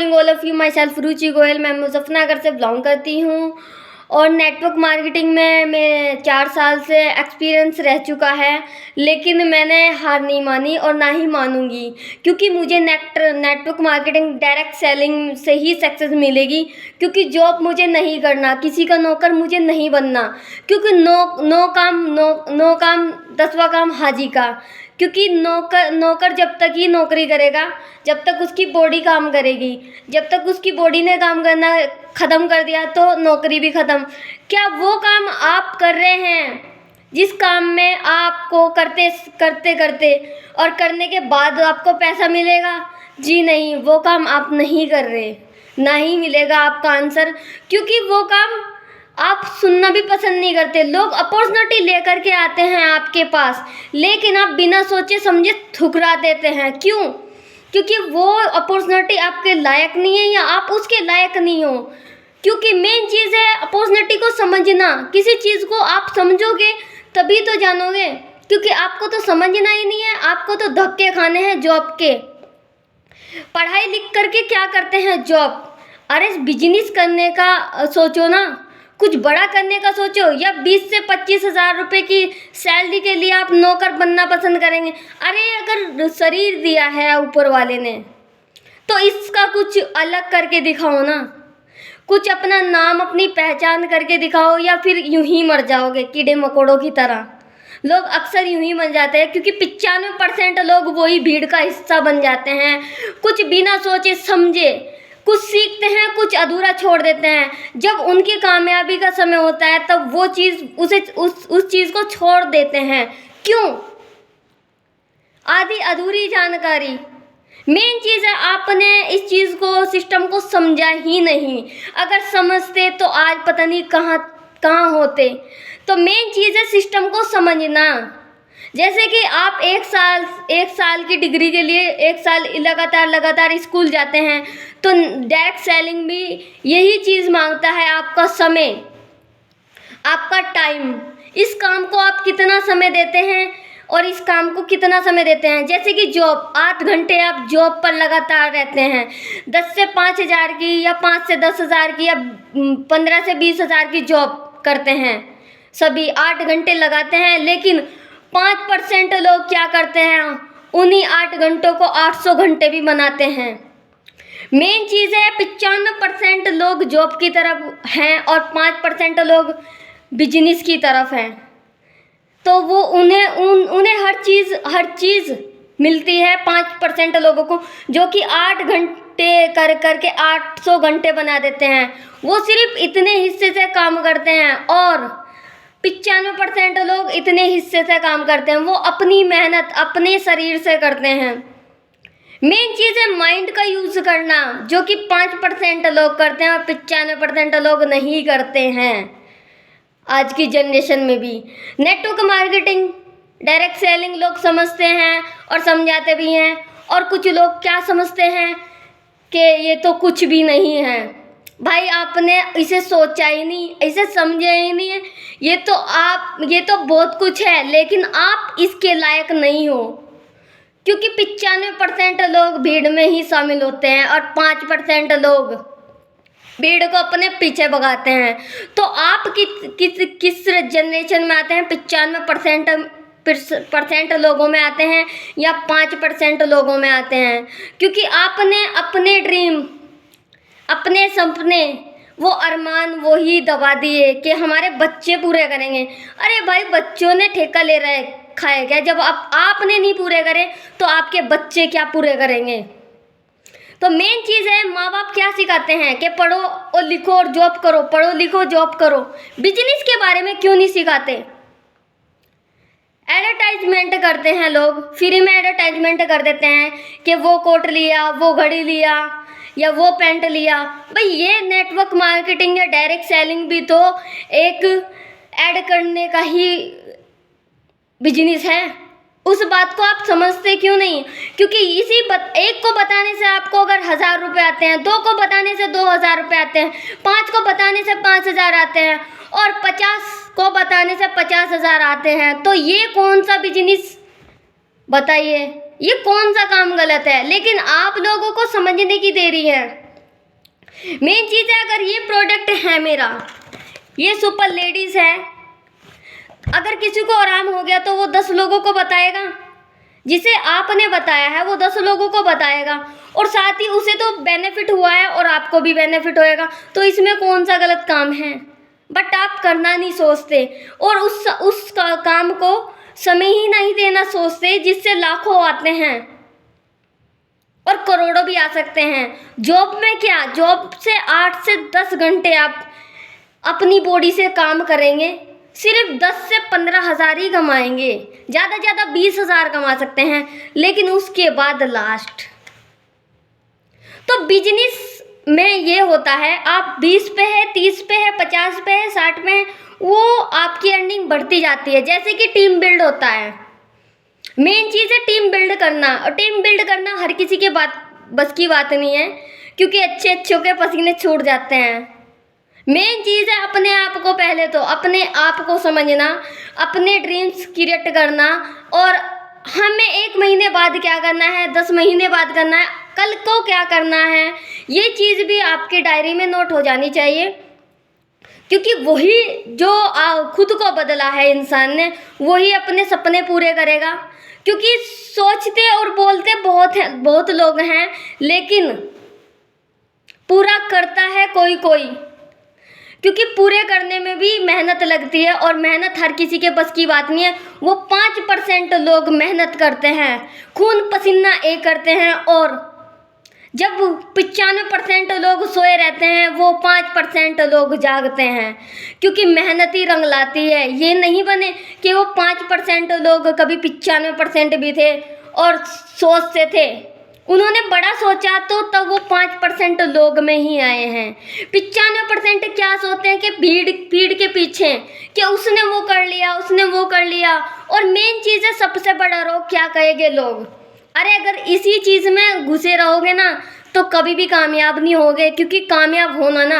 Morning all of you, myself Ruchi Goyal. मैं मुजफ्फरनगर से belong करती हूँ और नेटवर्क मार्केटिंग में मेरे 4 साल से एक्सपीरियंस रह चुका है, लेकिन मैंने हार नहीं मानी और ना ही मानूंगी, क्योंकि मुझे नेटवर्क मार्केटिंग डायरेक्ट सेलिंग से ही सक्सेस मिलेगी। क्योंकि जॉब मुझे नहीं करना, किसी का नौकर मुझे नहीं बनना, क्योंकि नो काम 10वां काम हाजी का। क्योंकि नौकर जब तक ही नौकरी करेगा, जब तक उसकी बॉडी काम करेगी। जब तक उसकी बॉडी ने काम करना ख़त्म कर दिया तो नौकरी भी ख़त्म। क्या वो काम आप कर रहे हैं जिस काम में आपको करते करते करते और करने के बाद आपको पैसा मिलेगा? जी नहीं, वो काम आप नहीं कर रहे, ना ही मिलेगा आपका आंसर। क्योंकि वो काम आप सुनना भी पसंद नहीं करते। लोग अपॉर्चुनिटी लेकर के आते हैं आपके पास, लेकिन आप बिना सोचे समझे ठुकरा देते हैं। क्यों? क्योंकि वो अपॉर्चुनिटी आपके लायक नहीं है या आप उसके लायक नहीं हो। क्योंकि मेन चीज़ है अपॉर्चुनिटी को समझना। किसी चीज़ को आप समझोगे तभी तो जानोगे, क्योंकि आपको तो समझना ही नहीं है। आपको तो धक्के खाने हैं जॉब के। पढ़ाई लिख करके क्या करते हैं? जॉब। अरे बिजनेस करने का सोचो ना, कुछ बड़ा करने का सोचो। या 20 से 25 हज़ार रुपये की सैलरी के लिए आप नौकर बनना पसंद करेंगे? अरे अगर शरीर दिया है ऊपर वाले ने तो इसका कुछ अलग करके दिखाओ ना, कुछ अपना नाम अपनी पहचान करके दिखाओ, या फिर यूं ही मर जाओगे कीड़े मकोड़ों की तरह। लोग अक्सर यूं ही मर जाते हैं, क्योंकि 95% लोग वही भीड़ का हिस्सा बन जाते हैं। कुछ बिना सोचे समझे कुछ सीखते हैं, कुछ अधूरा छोड़ देते हैं। जब उनकी कामयाबी का समय होता है तब वो चीज़ उस चीज़ को छोड़ देते हैं। क्यों? आधी अधूरी जानकारी। मेन चीज़ है आपने इस चीज़ को, सिस्टम को समझा ही नहीं। अगर समझते तो आज पता नहीं कहाँ होते। तो मेन चीज़ है सिस्टम को समझना। जैसे कि आप एक साल की डिग्री के लिए 1 साल लगातार स्कूल जाते हैं, तो डायरेक्ट सेलिंग भी यही चीज़ मांगता है, आपका समय, आपका टाइम। इस काम को आप कितना समय देते हैं और इस काम को कितना समय देते हैं। जैसे कि जॉब, 8 घंटे आप जॉब पर लगातार रहते हैं। 10 से 5 हज़ार की या 5 से 10 हज़ार की या 15 से 20 हज़ार की जॉब करते हैं। सभी 8 घंटे लगाते हैं, लेकिन 5% लोग क्या करते हैं, उन्हीं 8 घंटों को 800 घंटे भी बनाते हैं। मेन चीज़ है 95% लोग जॉब की तरफ हैं और 5% लोग बिजनेस की तरफ हैं। तो वो उन्हें हर चीज़ मिलती है 5% लोगों को, जो कि 8 घंटे कर के 800 घंटे बना देते हैं। वो सिर्फ इतने हिस्से से काम करते हैं और 95% लोग इतने हिस्से से काम करते हैं। वो अपनी मेहनत अपने शरीर से करते हैं। मेन चीज़ है माइंड का यूज़ करना, जो कि 5% लोग करते हैं और 95% लोग नहीं करते हैं। आज की जनरेशन में भी नेटवर्क मार्केटिंग, डायरेक्ट सेलिंग लोग समझते हैं और समझाते भी हैं, और कुछ लोग क्या समझते हैं कि ये तो कुछ भी नहीं है। भाई आपने इसे सोचा ही नहीं, इसे समझा ही नहीं है। ये तो बहुत कुछ है, लेकिन आप इसके लायक नहीं हो। क्योंकि 95% लोग भीड़ में ही शामिल होते हैं और 5% लोग भीड़ को अपने पीछे भगाते हैं। तो आप किस जनरेशन में आते हैं? 95% लोगों में आते हैं या 5% लोगों में आते हैं? क्योंकि आपने अपने ड्रीम, अपने सपने, वो अरमान वो ही दबा दिए कि हमारे बच्चे पूरे करेंगे। अरे भाई, बच्चों ने ठेका ले रखा है क्या? जब आपने नहीं पूरे करे तो आपके बच्चे क्या पूरे करेंगे? तो मेन चीज़ है माँ बाप क्या सिखाते हैं कि पढ़ो और लिखो और जॉब करो, पढ़ो लिखो जॉब करो। बिजनेस के बारे में क्यों नहीं सिखाते? एडवर्टाइजमेंट करते हैं लोग, फ्री में एडवर्टाइजमेंट कर देते हैं कि वो कोट लिया, वो घड़ी लिया या वो पैंट लिया। भाई ये नेटवर्क मार्केटिंग या डायरेक्ट सेलिंग भी तो एक ऐड करने का ही बिजनेस है। उस बात को आप समझते क्यों नहीं? क्योंकि एक को बताने से आपको अगर 1000 रुपये आते हैं, 2 को बताने से 2000 रुपये आते हैं, 5 को बताने से 5000 आते हैं और 50 को बताने से 50,000 आते हैं, तो ये कौन सा बिजनेस? बताइए, ये कौन सा काम गलत है? लेकिन आप लोगों को समझने की देरी है। मेन चीज़ है, अगर ये प्रोडक्ट है मेरा, ये सुपर लेडीज़ है, अगर किसी को आराम हो गया तो वो 10 लोगों को बताएगा, जिसे आपने बताया है वो 10 लोगों को बताएगा, और साथ ही उसे तो बेनिफिट हुआ है और आपको भी बेनिफिट होएगा, तो इसमें कौन सा गलत काम है। बट आप करना नहीं सोचते, और उस काम को समय ही नहीं देना सोचते, जिससे लाखों आते हैं और करोड़ों भी आ सकते हैं। जॉब में क्या, जॉब से 8 से 10 घंटे आप अपनी बॉडी से काम करेंगे, सिर्फ 10 से 15 हज़ार ही कमाएंगे, ज़्यादा ज़्यादा 20,000 कमा सकते हैं, लेकिन उसके बाद लास्ट। तो बिजनेस में ये होता है, आप 20 पे है, 30 पे है, 50 पे है, 60 पे है, वो आपकी अर्निंग बढ़ती जाती है। जैसे कि टीम बिल्ड होता है, मेन चीज़ है टीम बिल्ड करना, और टीम बिल्ड करना हर किसी के बस की बात नहीं है, क्योंकि अच्छे अच्छों के पसीने छूट जाते हैं। मेन चीज़ है अपने आप को, पहले तो अपने आप को समझना, अपने ड्रीम्स क्रिएट करना, और हमें 1 महीने बाद क्या करना है, 10 महीने बाद करना है, कल को क्या करना है, ये चीज़ भी आपकी डायरी में नोट हो जानी चाहिए, क्योंकि वही जो खुद को बदला है इंसान ने, वही अपने सपने पूरे करेगा। क्योंकि सोचते और बोलते बहुत लोग हैं, लेकिन पूरा करता है कोई कोई, क्योंकि पूरे करने में भी मेहनत लगती है, और मेहनत हर किसी के बस की बात नहीं है। वो 5% लोग मेहनत करते हैं, खून पसीना एक करते हैं, और जब 95% लोग सोए रहते हैं, वो 5% लोग जागते हैं, क्योंकि मेहनत ही रंग लाती है। ये नहीं बने कि वो 5% लोग कभी 95% भी थे और सोचते थे, उन्होंने बड़ा सोचा तो तब वो 5% लोग में ही आए हैं। 95% क्या सोचते हैं कि भीड़ के पीछे, कि उसने वो कर लिया, उसने वो कर लिया, और मेन चीज़ है सबसे बड़ा रोग, क्या कहेंगे लोग। अरे अगर इसी चीज़ में घुसे रहोगे ना, तो कभी भी कामयाब नहीं होगे, क्योंकि कामयाब होना ना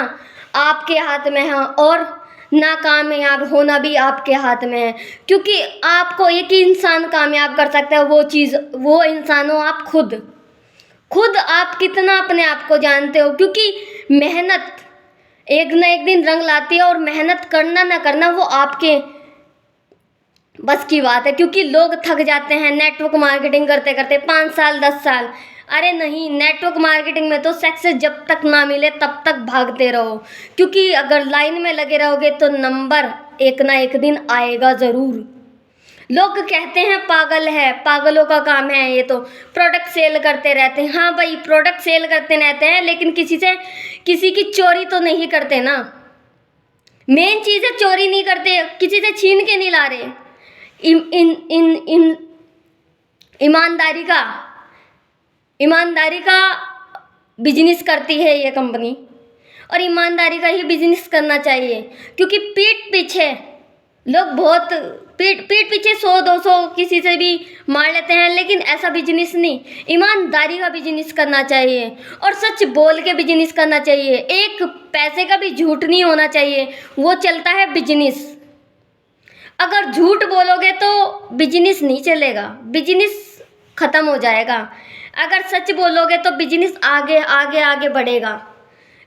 आपके हाथ में है, और नाकामयाब होना भी आपके हाथ में है। क्योंकि आपको एक ही इंसान कामयाब कर सकता है, वो इंसान हो आप खुद आप कितना अपने आप को जानते हो। क्योंकि मेहनत एक ना एक दिन रंग लाती है, और मेहनत करना ना करना वो आपके बस की बात है। क्योंकि लोग थक जाते हैं नेटवर्क मार्केटिंग करते करते 5 साल 10 साल। अरे नहीं, नेटवर्क मार्केटिंग में तो सक्सेस जब तक ना मिले तब तक भागते रहो, क्योंकि अगर लाइन में लगे रहोगे तो नंबर एक ना एक दिन आएगा ज़रूर। लोग कहते हैं पागल है, पागलों का काम है ये, तो प्रोडक्ट सेल करते रहते हैं। हाँ भाई, प्रोडक्ट सेल करते रहते हैं, लेकिन किसी की चोरी तो नहीं करते ना। मेन चीज़ है चोरी नहीं करते, किसी से छीन के नहीं ला रहे। ईमानदारी का बिजनेस करती है ये कंपनी, और ईमानदारी का ही बिजनेस करना चाहिए। क्योंकि पीठ पीछे लोग बहुत पीठ पीछे 100-200 किसी से भी मार लेते हैं, लेकिन ऐसा बिजनेस नहीं, ईमानदारी का बिजनेस करना चाहिए, और सच बोल के बिजनेस करना चाहिए। एक पैसे का भी झूठ नहीं होना चाहिए, वो चलता है बिजनेस। अगर झूठ बोलोगे तो बिजनेस नहीं चलेगा, बिजनेस ख़त्म हो जाएगा। अगर सच बोलोगे तो बिजनेस आगे आगे आगे बढ़ेगा।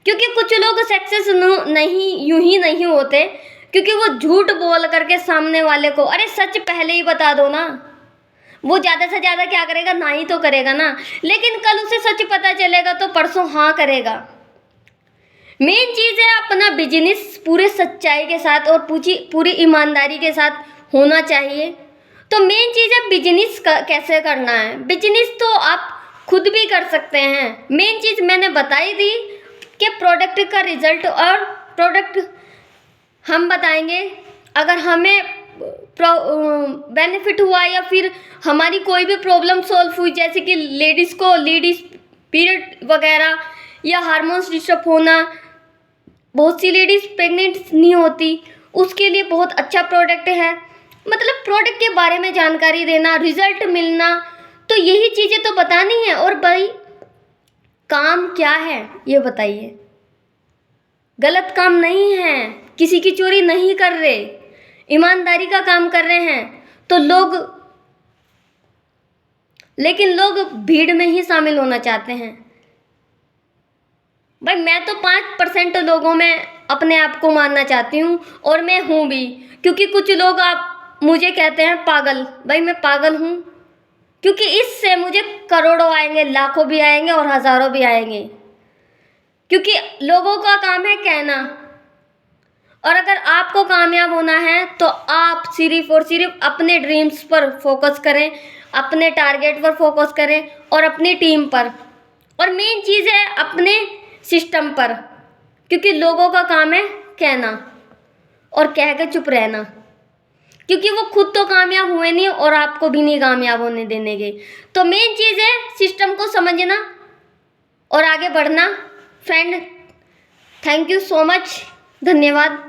क्योंकि कुछ लोग सक्सेस नहीं यूं ही नहीं होते, क्योंकि वो झूठ बोल करके सामने वाले को, अरे सच पहले ही बता दो ना, वो ज़्यादा से ज़्यादा क्या करेगा, ना ही तो करेगा ना। लेकिन कल उसे सच पता चलेगा तो परसों हाँ करेगा। मेन चीज़ है अपना बिजनेस पूरे सच्चाई के साथ और पूरी ईमानदारी के साथ होना चाहिए। तो मेन चीज़ है बिजनेस कैसे करना है। बिजनेस तो आप खुद भी कर सकते हैं। मेन चीज़ मैंने बताई दी कि प्रोडक्ट का रिजल्ट, और प्रोडक्ट हम बताएंगे। अगर हमें बेनिफिट हुआ या फिर हमारी कोई भी प्रॉब्लम सॉल्व हुई, जैसे कि लेडीज़ को लेडीज़ पीरियड वगैरह या हार्मोन्स डिस्टर्ब होना, बहुत सी लेडीज़ प्रेग्नेंट नहीं होती, उसके लिए बहुत अच्छा प्रोडक्ट है। मतलब प्रोडक्ट के बारे में जानकारी देना, रिजल्ट मिलना, तो यही चीज़ें तो बतानी है। और भाई काम क्या है ये बताइए, गलत काम नहीं है, किसी की चोरी नहीं कर रहे, ईमानदारी का काम कर रहे हैं। तो लेकिन लोग भीड़ में ही शामिल होना चाहते हैं। भाई मैं तो 5% लोगों में अपने आप को मानना चाहती हूँ, और मैं हूँ भी। क्योंकि कुछ लोग आप मुझे कहते हैं पागल, भाई मैं पागल हूँ, क्योंकि इससे मुझे करोड़ों आएंगे, लाखों भी आएंगे और हज़ारों भी आएंगे। क्योंकि लोगों का काम है कहना, और अगर आपको कामयाब होना है तो आप सिर्फ और सिर्फ अपने ड्रीम्स पर फोकस करें, अपने टारगेट पर फोकस करें और अपनी टीम पर, और मेन चीज़ है अपने सिस्टम पर। क्योंकि लोगों का काम है कहना और कह के चुप रहना, क्योंकि वो खुद तो कामयाब हुए नहीं और आपको भी नहीं कामयाब होने देंगे। तो मेन चीज़ है सिस्टम को समझना और आगे बढ़ना। Friend, thank you so much, धन्यवाद।